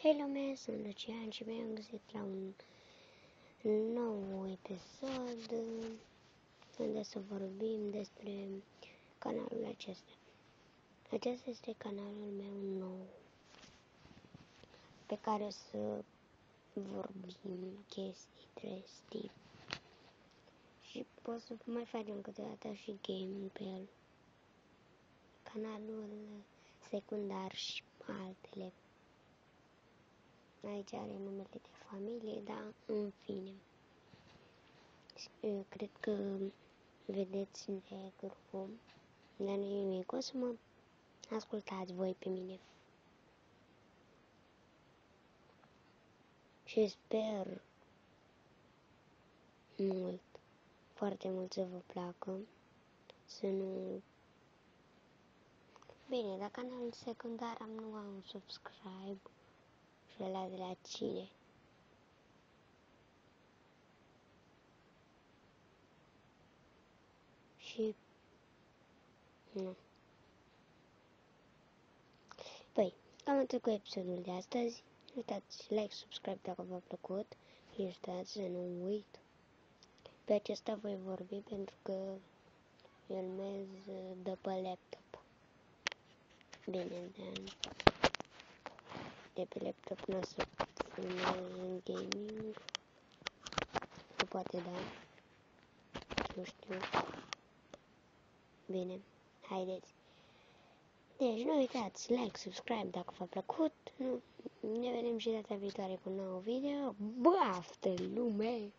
Hei lume, sunt Lucian și mi-am găsit la un nou episod unde să vorbim despre canalul acesta. Acesta este canalul meu nou pe care o să vorbim chestii trestii și pot să mai facem câteodată și gaming pe el. Canalul secundar și altele. Aici are numele de familie, dar în fine. Eu cred că vedeți negru, dar nu e nimic. O să mă ascultați voi pe mine. Și sper mult, foarte mult să vă placă. Să nu... Bine, la canalul secundar nu am subscribe și ăla de la cine? Și... nu. Păi, cam atât cu episodul de astăzi. Uitați, like, subscribe dacă v-a plăcut. Și uitați să nu uit. Pe acesta voi vorbi pentru că filmez de pe laptop. Bine, de pe laptop nu o să filmez în gaming. Sau poate da. Nu știu. Bine, haideți. Deci nu uitați, like, subscribe dacă v-a plăcut. Ne vedem și data viitoare cu un nou video. Baftă lume!